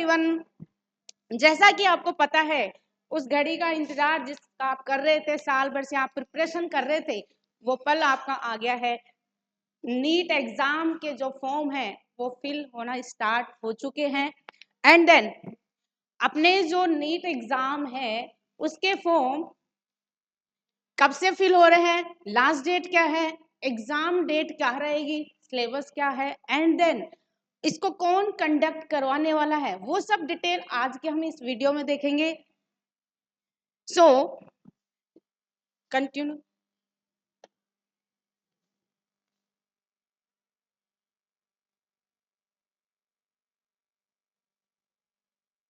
Everyone, जैसा कि आपको पता है उस घड़ी का इंतजार जिसका आप कर रहे थे, साल भर से आप प्रिपरेशन कर रहे थे, वो पल आपका आ गया है। नीट एग्जाम के जो फॉर्म है वो फिल होना स्टार्ट हो चुके हैं। एंड देन अपने जो नीट एग्जाम है उसके फॉर्म कब से फिल हो रहे हैं, लास्ट डेट क्या है, एग्जाम डेट क्या रहेगी, सिलेबस क्या है, एंड देन इसको कौन कंडक्ट करवाने वाला है, वो सब डिटेल आज के हम इस वीडियो में देखेंगे। So continue.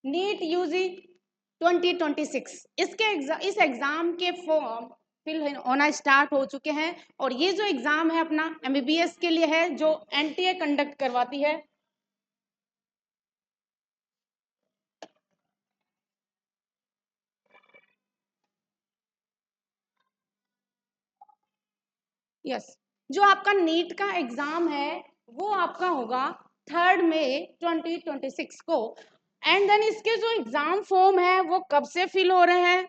नीट यूजी 2026 इस एग्जाम के फॉर्म फिल होना स्टार्ट हो चुके हैं। और ये जो एग्जाम है अपना एमबीबीएस के लिए है, जो एनटीए कंडक्ट करवाती है। यस, जो आपका नीट का एग्जाम है वो आपका होगा 3 मई 2026 को। एंड देन इसके जो एग्जाम फॉर्म है वो कब से फिल हो रहे हैं,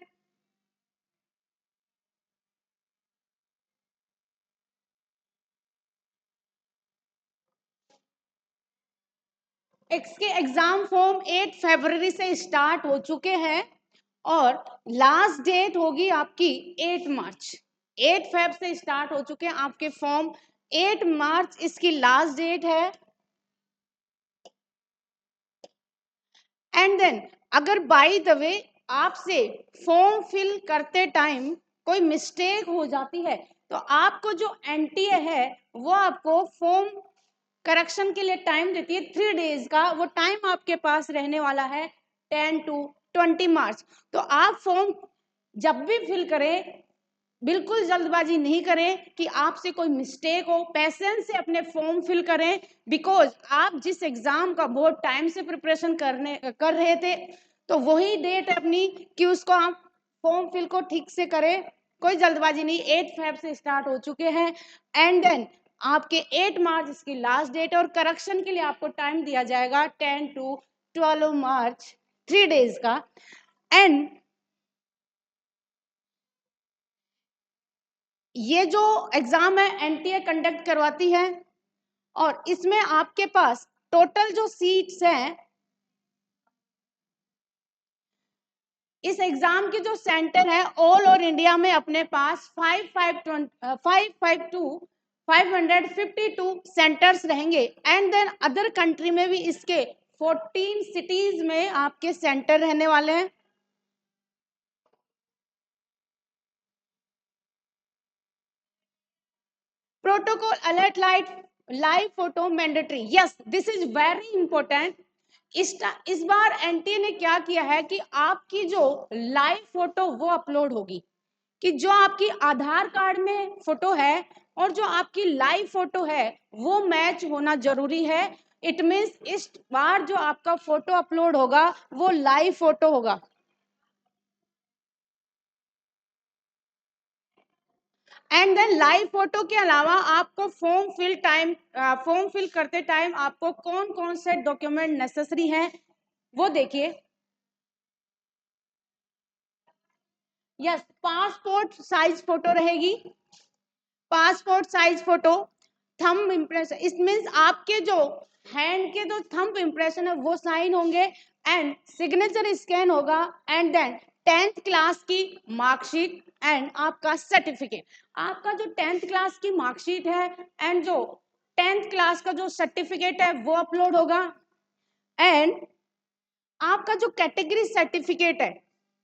इसके एग्जाम फॉर्म 8 फरवरी से स्टार्ट हो चुके हैं और लास्ट डेट होगी आपकी 8 मार्च। 8 फेब से स्टार्ट हो चुके हैं आपके फॉर्म, 8 मार्च इसकी लास्ट डेट है। एंड देन अगर बाय द वे आपसे फॉर्म फिल करते टाइम कोई मिस्टेक हो जाती है तो आपको जो एनटीए है वो आपको फॉर्म करेक्शन के लिए टाइम देती है 3 डेज का। वो टाइम आपके पास रहने वाला है 10 to 20 मार्च। तो आप फॉर्म जब भी फिल करें बिल्कुल जल्दबाजी नहीं करें कि आपसे कोई मिस्टेक हो, पेशेंस से अपने फॉर्म फिल करें। बिकॉज आप जिस एग्जाम का बहुत टाइम से प्रिपरेशन कर रहे थे तो वही डेट है अपनी कि उसको आप फॉर्म फिल को ठीक से करें, कोई जल्दबाजी नहीं। 8 फेब से स्टार्ट हो चुके हैं एंड देन आपके 8 मार्च इसकी लास्ट डेट और करेक्शन के लिए आपको टाइम दिया जाएगा 10 to 12 मार्च, 3 डेज का। एंड ये जो एग्जाम है एनटीए कंडक्ट करवाती है और इसमें आपके पास टोटल जो सीट्स हैं, इस एग्जाम की जो सेंटर है ऑल ओवर इंडिया में अपने पास 552 सेंटर्स रहेंगे। एंड देन अदर कंट्री में भी इसके 14 सिटीज में आपके सेंटर रहने वाले हैं। Protocol alert light live photo mandatory, yes this is very important. इस बार एनटीए ने क्या किया है कि आपकी जो लाइव फोटो वो अपलोड होगी, कि जो आपकी आधार कार्ड में फोटो है और जो आपकी लाइव फोटो है वो मैच होना जरूरी है। इट मीन्स इस बार जो आपका फोटो अपलोड होगा वो लाइव फोटो होगा। एंड देन लाइव फोटो के अलावा आपको फॉर्म फिल करते टाइम आपको कौन कौन से डॉक्यूमेंट नेसेसरी हैं वो देखिए। यस, पासपोर्ट साइज फोटो रहेगी, passport size photo, thumb impression, it means आपके जो हैंड के जो थंब इम्प्रेशन है वो साइन होंगे एंड सिग्नेचर स्कैन होगा। एंड देन 10th क्लास की मार्कशीट एंड आपका सर्टिफिकेट, आपका जो 10th क्लास की मार्कशीट है एंड जो 10th क्लास का जो सर्टिफिकेट है वो अपलोड होगा। एंड आपका जो कैटेगरी सर्टिफिकेट है,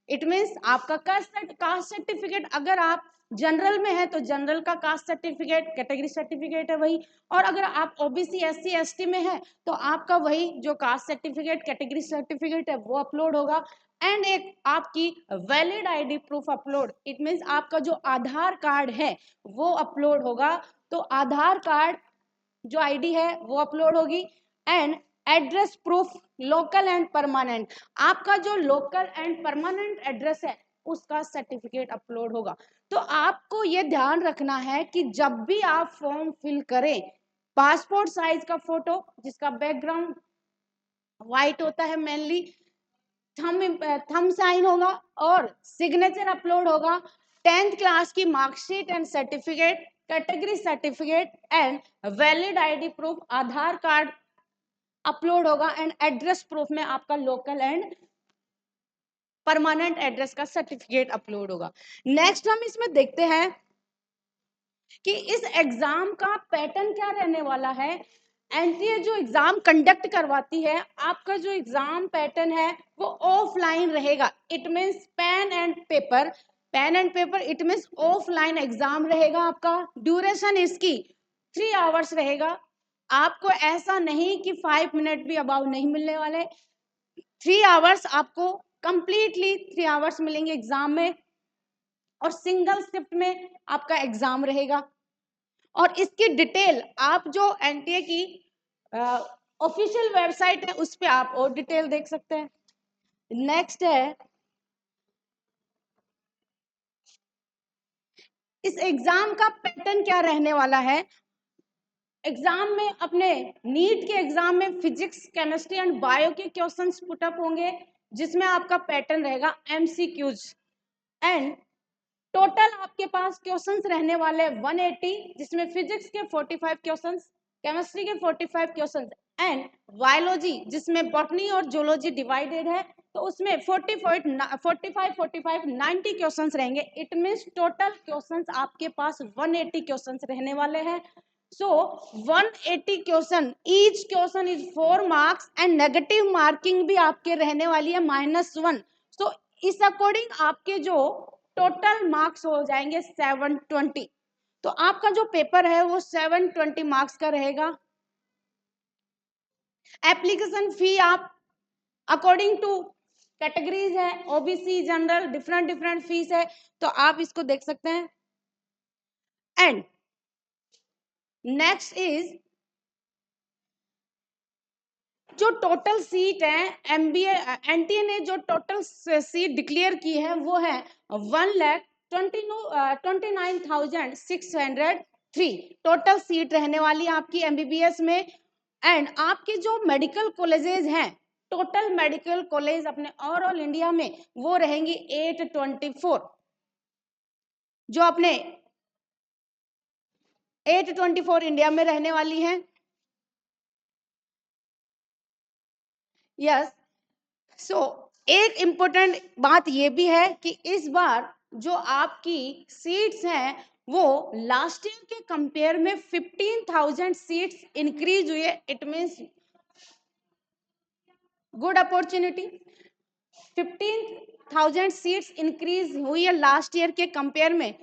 इट मीन्स आपका कास्ट सर्टिफिकेट, अगर आप जनरल में है तो जनरल का कास्ट सर्टिफिकेट कैटेगरी सर्टिफिकेट है वही, और अगर आप ओबीसी एससी एसटी में है तो आपका वही जो कास्ट सर्टिफिकेट कैटेगरी सर्टिफिकेट है वो अपलोड होगा। एंड एक आपकी valid ID proof upload, it means आपका जो आधार कार्ड है वो अपलोड होगा। तो आधार कार्ड जो आईडी है वो अपलोड होगी। And address proof local and permanent, आपका जो लोकल एंड परमानेंट एड्रेस है उसका सर्टिफिकेट अपलोड होगा। तो आपको ये ध्यान रखना है कि जब भी आप फॉर्म फिल करें पासपोर्ट साइज का फोटो जिसका बैकग्राउंड व्हाइट होता है मेनली, थंब साइन होगा और सिग्नेचर अपलोड होगा, 10th क्लास की marksheet and certificate, category certificate and valid ID proof, Aadhaar card upload होगा एंड एड्रेस प्रूफ में आपका लोकल एंड परमानेंट एड्रेस का सर्टिफिकेट अपलोड होगा। नेक्स्ट हम इसमें देखते हैं कि इस एग्जाम का पैटर्न क्या रहने वाला है। एनटीए जो एग्जाम कंडक्ट करवाती है, आपका जो एग्जाम पैटर्न है वो ऑफलाइन रहेगा। It means pen and paper, pen and paper, it means offline exam रहेगा आपका। ड्यूरेशन इसकी 3 आवर्स रहेगा। आपको ऐसा नहीं कि 5 मिनट भी अबाउ नहीं मिलने वाले, 3 आवर्स आपको कंप्लीटली 3 आवर्स मिलेंगे एग्जाम में, और सिंगल शिफ्ट में आपका एग्जाम रहेगा। और इसकी डिटेल आप जो एनटीए की ऑफिशियल वेबसाइट है उस पे आप और डिटेल देख सकते हैं। नेक्स्ट है, इस एग्जाम का पैटर्न क्या रहने वाला है। एग्जाम में अपने नीट के एग्जाम में फिजिक्स, केमिस्ट्री एंड बायो के क्वेश्चंस पुटअप होंगे, जिसमें आपका पैटर्न रहेगा एमसीक्यूज। एंड टोटल आपके पास क्वेश्चंस रहने वाले 180, जिसमें फिजिक्स के 45 क्वेश्चंस, केमिस्ट्री के 45 क्वेश्चंस एंड बायोलॉजी जिसमें बॉटनी और जूलॉजी डिवाइडेड है तो उसमें 45 90 क्वेश्चंस रहेंगे। इट मींस टोटल क्वेश्चंस आपके पास 180 क्वेश्चंस रहने वाले हैं। सो 180 question, each question is 4 marks and negative marking भी आपके रहने वाली है -1। सो इस अकॉर्डिंग आपके जो टोटल मार्क्स हो जाएंगे 720। तो आपका जो पेपर है वो 720 मार्क्स का रहेगा। एप्लीकेशन फी आप अकॉर्डिंग टू कैटेगरीज है, OBC, general, different different fees है, तो आप इसको देख सकते हैं। एंड नेक्स्ट इज जो टोटल सीट है, एमबीए एनटीए ने जो टोटल सीट डिक्लेयर की है वो है 1,29,603 टोटल सीट रहने वाली आपकी एमबीबीएस में। एंड आपके जो मेडिकल कॉलेजेस हैं, टोटल मेडिकल कॉलेज अपने ओवरऑल इंडिया में वो रहेंगी 824, जो अपने 824 इंडिया में रहने वाली हैं। यस, सो एक इम्पोर्टेंट बात ये भी है कि इस बार जो आपकी सीट्स हैं वो लास्ट ईयर के कंपेयर में 15,000 सीट्स इंक्रीज हुई है। It means good opportunity, 15,000 seats increase हुई है लास्ट ईयर के कंपेयर में।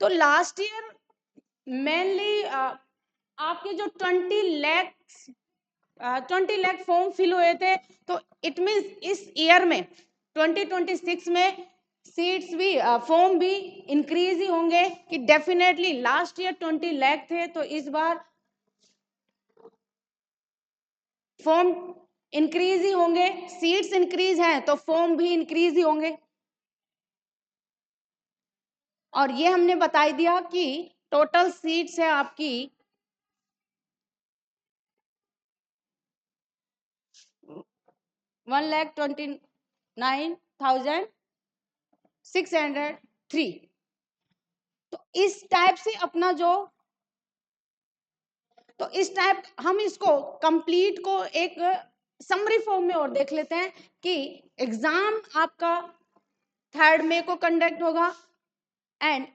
तो लास्ट ईयर मेनली आपके जो 20 लाख फॉर्म फिल हुए थे, तो इट मींस इस ईयर में 2026 में सीट्स भी फॉर्म भी इंक्रीज ही होंगे कि डेफिनेटली लास्ट ईयर 20 लाख थे तो इस बार फॉर्म इंक्रीज ही होंगे। सीट्स इंक्रीज हैं तो फॉर्म भी इंक्रीज ही होंगे। और ये हमने बता दिया कि टोटल सीट्स है आपकी 1,29,603। तो इस टाइप से अपना जो, तो इस टाइप हम इसको कंप्लीट को एक समरी फॉर्म में और देख लेते हैं कि एग्जाम आपका 3 मई को कंडक्ट होगा एंड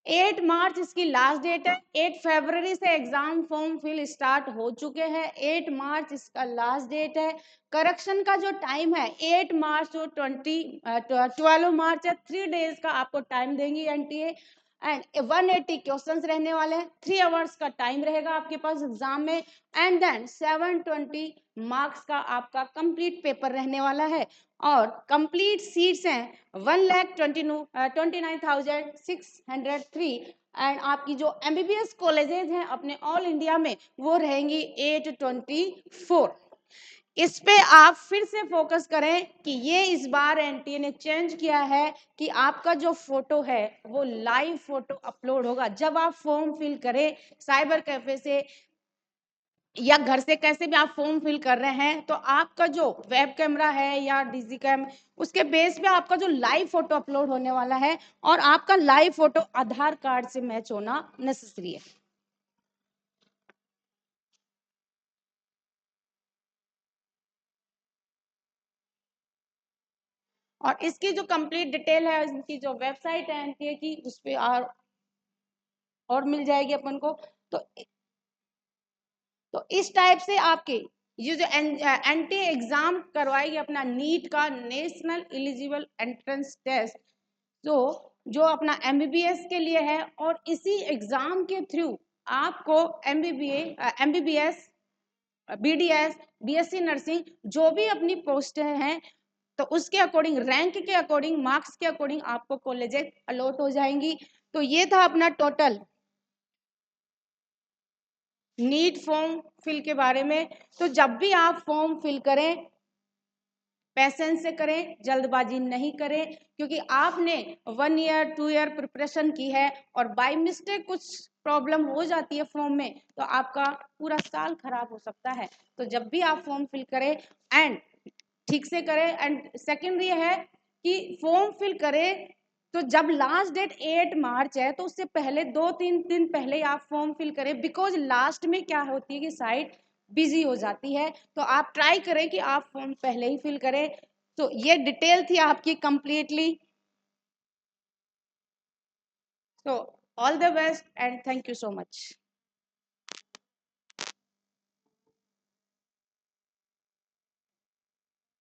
8 मार्च इसकी लास्ट डेट है। 8 फरवरी से एग्जाम फॉर्म फिल स्टार्ट हो चुके हैं, 8 मार्च इसका लास्ट डेट है। करेक्शन का जो टाइम है 8 मार्च टू 12 मार्च है, 3 डेज का आपको टाइम देंगी एनटीए। एंड 180 क्वेश्चंस रहने वाले हैं, 3 आवर्स का टाइम रहेगा आपके पास एग्जाम में। एंड देन 720 मार्क्स का आपका कंप्लीट पेपर रहने वाला है। और कंप्लीट सीट्स हैं 1,29,603। एंड आपकी जो एमबीबीएस कॉलेजेस हैं अपने ऑल इंडिया में वो रहेंगी 824। इस पे आप फिर से फोकस करें कि ये इस बार एनटीए ने चेंज किया है कि आपका जो फोटो है वो लाइव फोटो अपलोड होगा। जब आप फॉर्म फिल करें साइबर कैफे से या घर से कैसे भी आप फॉर्म फिल कर रहे हैं, तो आपका जो वेब कैमरा है या डिजी कैम, उसके बेस पे आपका जो लाइव फोटो अपलोड होने वाला है, और आपका लाइव फोटो आधार कार्ड से मैच होना नेसेसरी है। और इसकी जो कंप्लीट डिटेल है, इनकी जो वेबसाइट है एनटीए की, उस पे और मिल जाएगी अपन को। तो इस टाइप से आपके ये जो एनटी एग्जाम करवाएगी अपना नीट का, नेशनल एलिजिबल एंट्रेंस टेस्ट, जो अपना एमबीबीएस के लिए है, और इसी एग्जाम के थ्रू आपको एमबीबीएस, बीडीएस, बीएससी नर्सिंग, जो भी अपनी पोस्टें हैं, तो उसके अकॉर्डिंग, रैंक के अकॉर्डिंग, मार्क्स के अकॉर्डिंग आपको कॉलेजेस अलॉट हो जाएंगी। तो ये था अपना टोटल नीट फॉर्म फिल के बारे में। तो जब भी आप फॉर्म फिल करें, पैसेंस से करें, जल्दबाजी नहीं करें, क्योंकि आपने 1 ईयर 2 ईयर प्रिपरेशन की है और बाय मिस्टेक कुछ प्रॉब्लम हो जाती है फॉर्म में, तो आपका पूरा साल खराब हो सकता है। तो जब भी आप फॉर्म फिल करें एंड ठीक से करें। एंड सेकेंड ये है कि फॉर्म फिल करें तो जब लास्ट डेट 8 मार्च है, तो उससे पहले 2-3 दिन पहले आप फॉर्म फिल करें, बिकॉज लास्ट में क्या होती है कि साइट बिजी हो जाती है। तो आप ट्राई करें कि आप फॉर्म पहले ही फिल करें। तो ये डिटेल थी आपकी completely. So all the best and thank you so much.